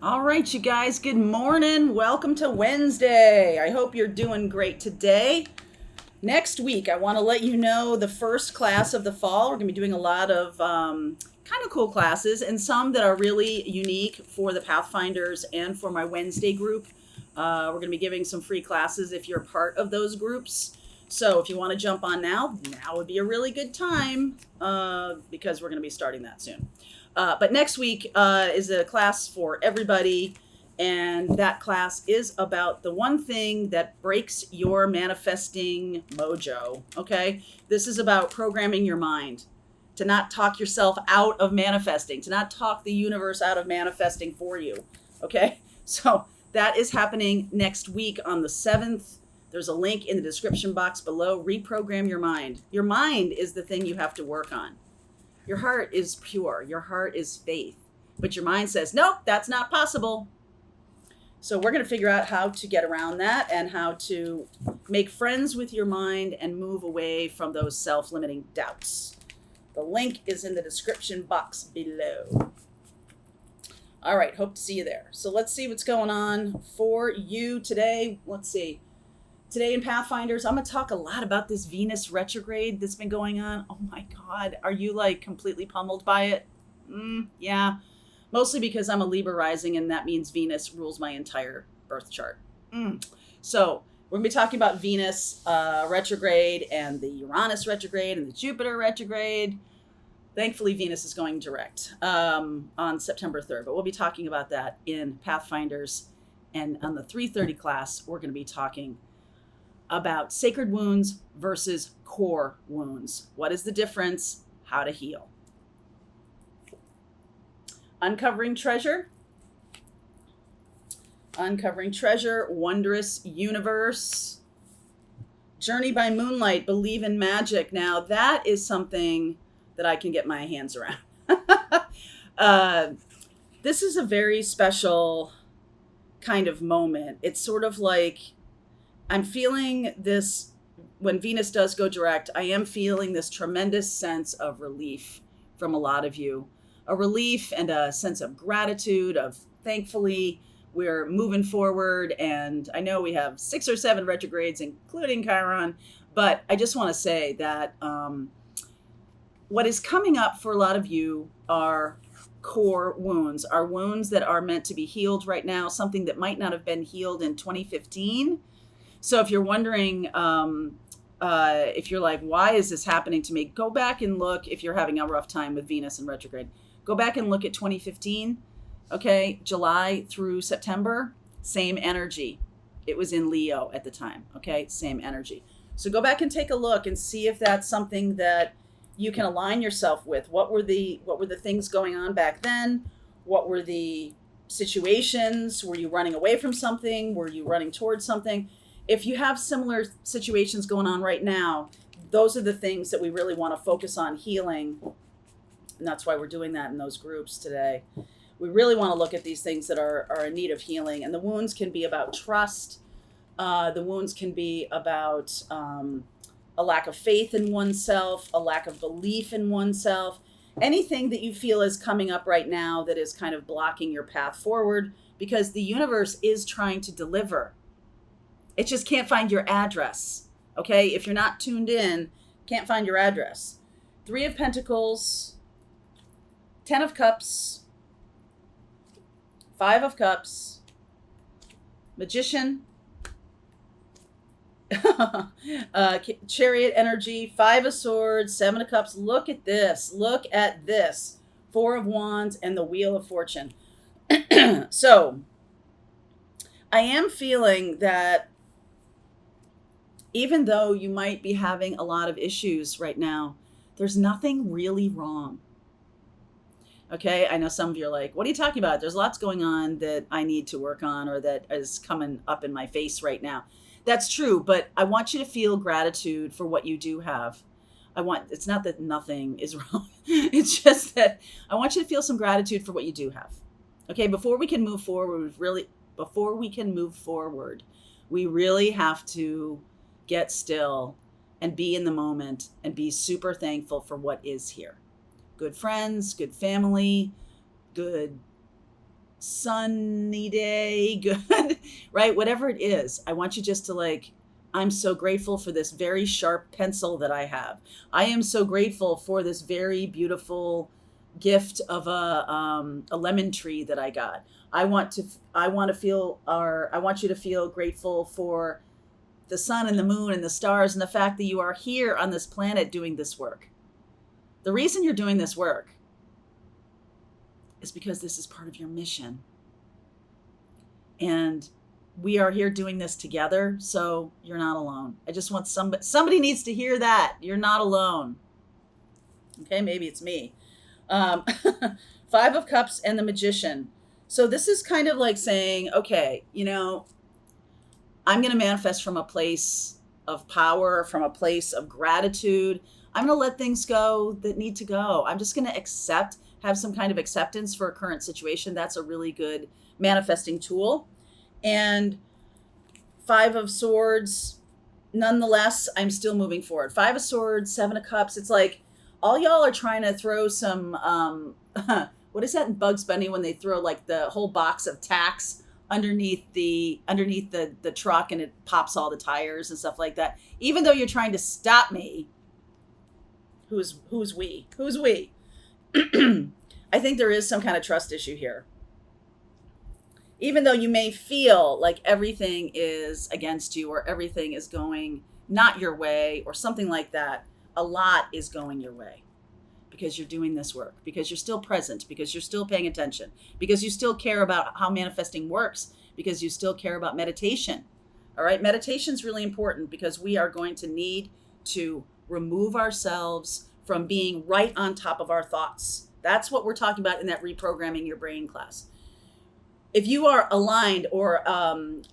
All right, you guys, good morning. Welcome to Wednesday. I hope you're doing great today. Next week, I want to let you know the first class of the fall. We're going to be doing a lot of kind of cool classes and some that are really unique for the Pathfinders and for my Wednesday group. We're going to be giving some free classes if you're part of those groups. So if you want to jump on now would be a really good time because we're going to be starting that soon. But next week is a class for everybody. And that class is about the one thing that breaks your manifesting mojo. Okay. This is about programming your mind to not talk yourself out of manifesting, to not talk the universe out of manifesting for you. Okay. So that is happening next week on the 7th. There's a link in the description box below. Reprogram your mind. Your mind is the thing you have to work on. Your heart is pure. Your heart is faith. But your mind says, nope, that's not possible. So we're going to figure out how to get around that and how to make friends with your mind and move away from those self-limiting doubts. The link is in the description box below. All right, hope to see you there. So let's see what's going on for you today. Let's see. Today in Pathfinders, I'm going to talk a lot about this Venus retrograde that's been going on. Oh my God, are you like completely pummeled by it? Yeah. Mostly because I'm a Libra rising, and that means Venus rules my entire birth chart. So we're going to be talking about Venus retrograde and the Uranus retrograde and the Jupiter retrograde. Thankfully, Venus is going direct on September 3rd, but we'll be talking about that in Pathfinders. And on the 3:30 class, we're going to be talking about sacred wounds versus core wounds. What is the difference? How to heal. Uncovering treasure, wondrous universe, journey by moonlight, believe in magic. Now that is something that I can get my hands around. This is a very special kind of moment. It's sort of like I'm feeling this when Venus does go direct. I am feeling this tremendous sense of relief from a lot of you. A relief and a sense of gratitude of thankfully we're moving forward. And I know we have 6 or 7 retrogrades, including Chiron, but I just want to say that what is coming up for a lot of you are core wounds, are wounds that are meant to be healed right now, something that might not have been healed in 2015. So if you're wondering, if you're like, why is this happening to me? Go back and look if you're having a rough time with Venus in retrograde. Go back and look at 2015, okay? July through September, same energy. It was in Leo at the time, okay? Same energy. So go back and take a look and see if that's something that you can align yourself with. What were the things going on back then? What were the situations? Were you running away from something? Were you running towards something? If you have similar situations going on right now, those are the things that we really want to focus on healing. And that's why we're doing that in those groups today. We really want to look at these things that are in need of healing. And the wounds can be about trust. The wounds can be about a lack of faith in oneself, a lack of belief in oneself. Anything that you feel is coming up right now that is kind of blocking your path forward, because the universe is trying to deliver. It just can't find your address, okay? If you're not tuned in, can't find your address. 3 of Pentacles, 10 of Cups, 5 of Cups, Magician, Chariot energy, 5 of Swords, 7 of Cups. Look at this. Look at this. 4 of Wands and the Wheel of Fortune. So I am feeling that even though you might be having a lot of issues right now, there's nothing really wrong. Okay, I know some of you are like, what are you talking about? There's lots going on that I need to work on or that is coming up in my face right now. That's true, but I want you to feel gratitude for what you do have. It's not that nothing is wrong. It's just that I want you to feel some gratitude for what you do have. Okay, before we can move forward, we really have to get still and be in the moment and be super thankful for what is here. Good friends, good family, good sunny day, good, right? Whatever it is, I want you just to like, I'm so grateful for this very sharp pencil that I have. I am so grateful for this very beautiful gift of a lemon tree that I got. I want to feel, or I want you to feel grateful for the sun and the moon and the stars and the fact that you are here on this planet doing this work. The reason you're doing this work is because this is part of your mission. And we are here doing this together, so you're not alone. I just want somebody needs to hear that. You're not alone. Okay, maybe it's me. Um, Five of Cups and the Magician. So this is kind of like saying, okay, I'm going to manifest from a place of power, from a place of gratitude. I'm going to let things go that need to go. I'm just going to have some kind of acceptance for a current situation. That's a really good manifesting tool. And Five of Swords, nonetheless, I'm still moving forward. Five of Swords, Seven of Cups. It's like all y'all are trying to throw some, what is that in Bugs Bunny when they throw like the whole box of tacks underneath the truck and it pops all the tires and stuff like that. Even though you're trying to stop me, who's we? I think there is some kind of trust issue here. Even though you may feel like everything is against you or everything is going not your way or something like that, a lot is going your way because you're doing this work, because you're still present, because you're still paying attention, because you still care about how manifesting works, because you still care about meditation. All right. Meditation is really important because we are going to need to remove ourselves from being right on top of our thoughts. That's what we're talking about in that reprogramming your brain class. If you are aligned or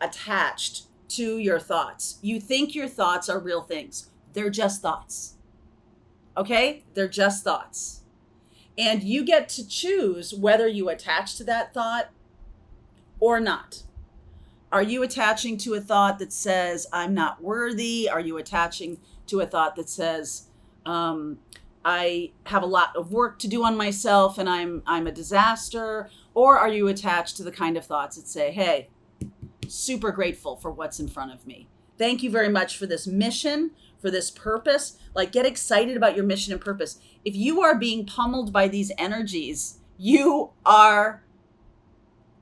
attached to your thoughts, you think your thoughts are real things. They're just thoughts. Okay? They're just thoughts. And you get to choose whether you attach to that thought or not. Are you attaching to a thought that says, I'm not worthy? Are you attaching to a thought that says, I have a lot of work to do on myself and I'm a disaster? Or are you attached to the kind of thoughts that say, hey, super grateful for what's in front of me. Thank you very much for this mission, for this purpose. Like, get excited about your mission and purpose. If you are being pummeled by these energies, you are,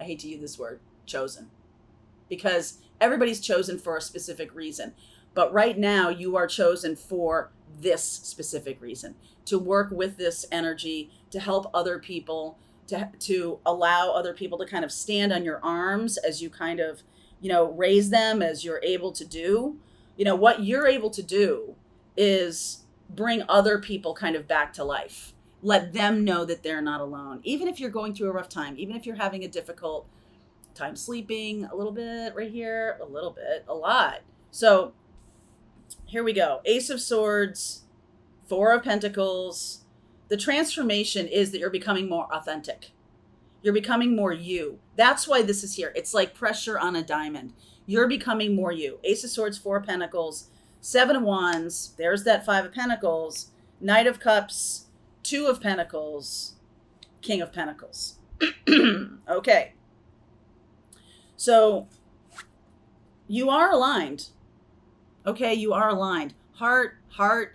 I hate to use this word, chosen. Because everybody's chosen for a specific reason. But right now, you are chosen for this specific reason. To work with this energy, to help other people, to allow other people to kind of stand on your arms as you kind of, raise them as you're able to do. What you're able to do is bring other people kind of back to life. Let them know that they're not alone. Even if you're going through a rough time, even if you're having a difficult time sleeping, a little bit right here, a little bit, a lot. So here we go. Ace of Swords, Four of Pentacles. The transformation is that you're becoming more authentic. You're becoming more you. That's why this is here. It's like pressure on a diamond. You're becoming more you. Ace of Swords, Four of Pentacles, Seven of Wands. There's that Five of Pentacles, Knight of Cups, Two of Pentacles, King of Pentacles. Okay. So you are aligned. Okay, you are aligned. Heart,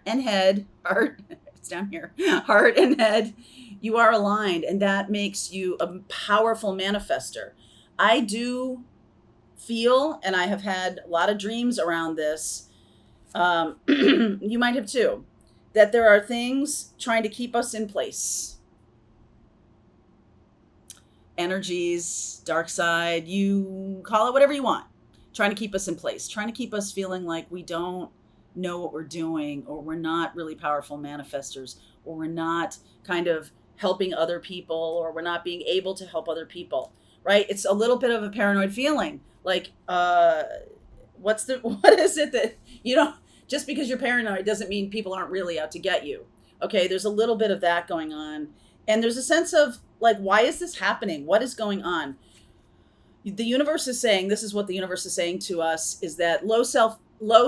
and head. Heart, it's down here. Heart and head. You are aligned, and that makes you a powerful manifester. I do feel, and I have had a lot of dreams around this, you might have too, that there are things trying to keep us in place. Energies, dark side, you call it whatever you want, trying to keep us in place, trying to keep us feeling like we don't know what we're doing, or we're not really powerful manifestors, or we're not kind of helping other people, or we're not being able to help other people, right? It's a little bit of a paranoid feeling. Like, what is it that, just because you're paranoid doesn't mean people aren't really out to get you. Okay, there's a little bit of that going on. And there's a sense of like, why is this happening? What is going on? The universe is saying, this is what the universe is saying to us, is that low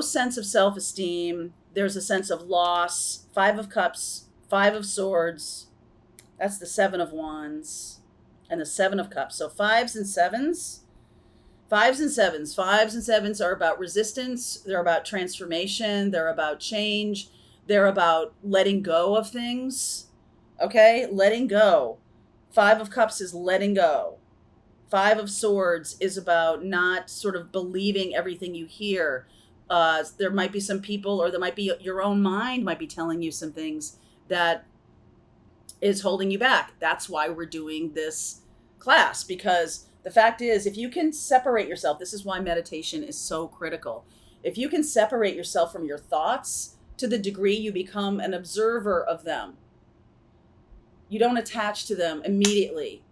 sense of self-esteem. There's a sense of loss. Five of Cups, Five of Swords. That's the Seven of Wands. and the Seven of Cups. So fives and sevens. Fives and sevens are about resistance. They're about transformation. They're about change. They're about letting go of things. Okay? Letting go. Five of Cups is letting go. Five of Swords is about not sort of believing everything you hear. There might be some people, or there might be your own mind might be telling you some things that is holding you back. That's why we're doing this class, because the fact is, if you can separate yourself, this is why meditation is so critical. If you can separate yourself from your thoughts to the degree you become an observer of them, you don't attach to them immediately.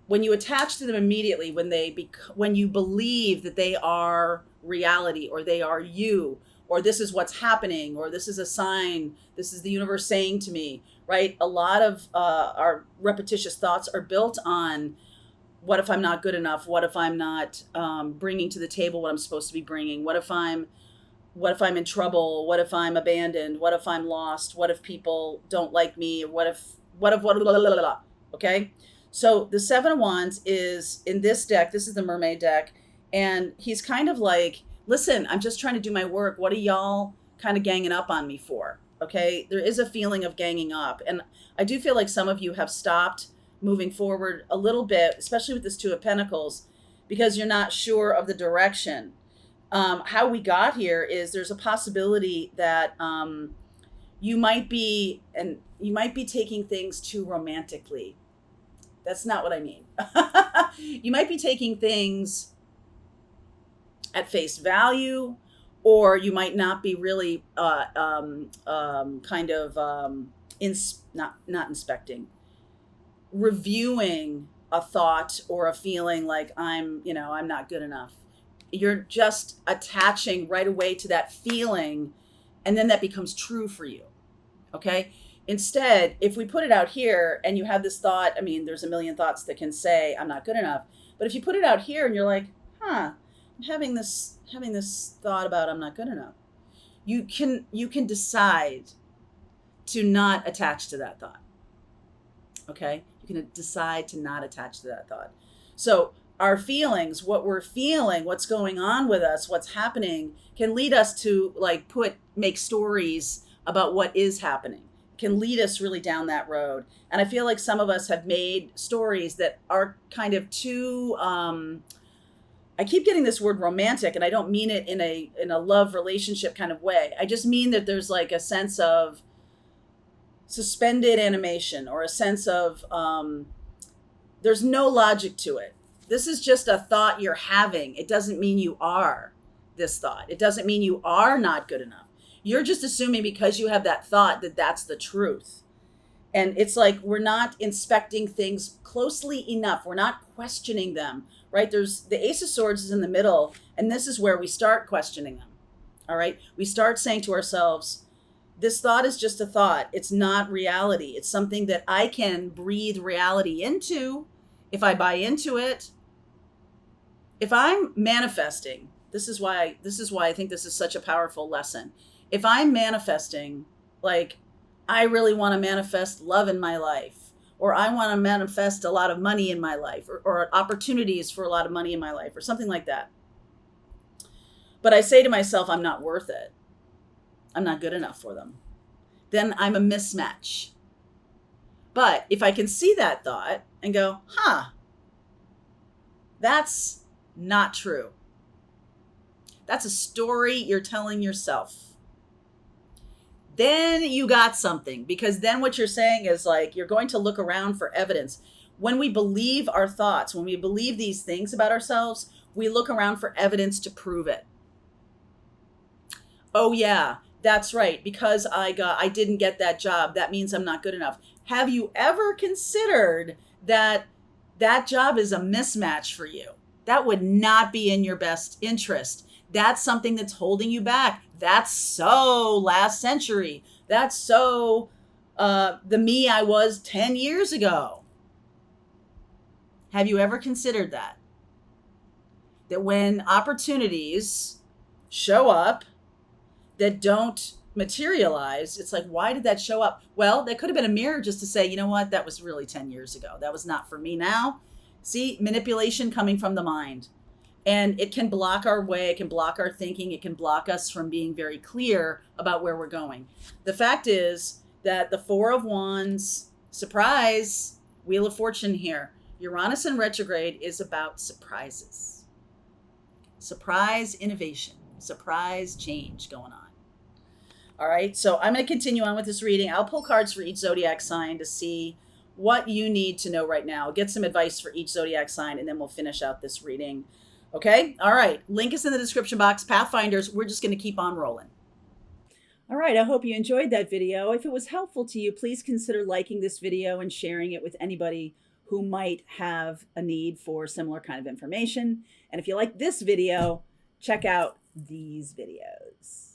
When you attach to them immediately, when you believe that they are reality, or they are you, or this is what's happening, or this is a sign, this is the universe saying to me, right? A lot of our repetitious thoughts are built on, what if I'm not good enough? What if I'm not bringing to the table what I'm supposed to be bringing? What if I'm in trouble? What if I'm abandoned? What if I'm lost? What if people don't like me? What if blah, blah, blah, blah, blah. Okay. So the Seven of Wands is in this deck. This is the Mermaid deck. And he's kind of like, listen, I'm just trying to do my work. What are y'all kind of ganging up on me for? Okay. There is a feeling of ganging up. And I do feel like some of you have stopped moving forward a little bit, especially with this Two of Pentacles, because you're not sure of the direction. How we got here is there's a possibility that you might be taking things too romantically. That's not what I mean. You might be taking things at face value, or you might not be really not inspecting, reviewing a thought or a feeling like I'm not good enough. You're just attaching right away to that feeling, and then that becomes true for you. Okay. Instead, if we put it out here and you have this thought, I mean, there's a million thoughts that can say I'm not good enough. But if you put it out here and you're like, I'm having this thought about I'm not good enough, you can decide to not attach to that thought. Okay? You can decide to not attach to that thought. So our feelings, what we're feeling, what's going on with us, what's happening, can lead us to make stories about what is happening. Can lead us really down that road. And I feel like some of us have made stories that are kind of too, I keep getting this word romantic, and I don't mean it in a love relationship kind of way. I just mean that there's like a sense of suspended animation, or a sense of, there's no logic to it. This is just a thought you're having. It doesn't mean you are this thought. It doesn't mean you are not good enough. You're just assuming because you have that thought that that's the truth. And it's like we're not inspecting things closely enough. We're not questioning them, right? There's the Ace of Swords is in the middle, and this is where we start questioning them. All right? We start saying to ourselves, this thought is just a thought. It's not reality. It's something that I can breathe reality into if I buy into it. If I'm manifesting, this is why I think this is such a powerful lesson. If I'm manifesting, like, I really want to manifest love in my life, or I want to manifest a lot of money in my life, or opportunities for a lot of money in my life, or something like that. But I say to myself, I'm not worth it. I'm not good enough for them. Then I'm a mismatch. But if I can see that thought and go, that's not true. That's a story you're telling yourself. Then you got something, because then what you're saying is like, you're going to look around for evidence. When we believe our thoughts, when we believe these things about ourselves, we look around for evidence to prove it. Oh yeah, that's right. Because I didn't get that job, that means I'm not good enough. Have you ever considered that job is a mismatch for you? That would not be in your best interest. That's something that's holding you back. That's so last century. That's so the me I was 10 years ago. Have you ever considered that? That when opportunities show up that don't materialized, it's like, why did that show up? Well, that could have been a mirror just to say, you know what, that was really 10 years ago. That was not for me now. See, manipulation coming from the mind. And it can block our way, it can block our thinking, it can block us from being very clear about where we're going. The fact is that the Four of Wands, surprise, Wheel of Fortune here. Uranus in retrograde is about surprises. Surprise innovation, surprise change going on. All right, so I'm going to continue on with this reading. I'll pull cards for each zodiac sign to see what you need to know right now. Get some advice for each zodiac sign, and then we'll finish out this reading. Okay, all right. Link is in the description box. Pathfinders, we're just going to keep on rolling. All right, I hope you enjoyed that video. If it was helpful to you, please consider liking this video and sharing it with anybody who might have a need for similar kind of information. And if you like this video, check out these videos.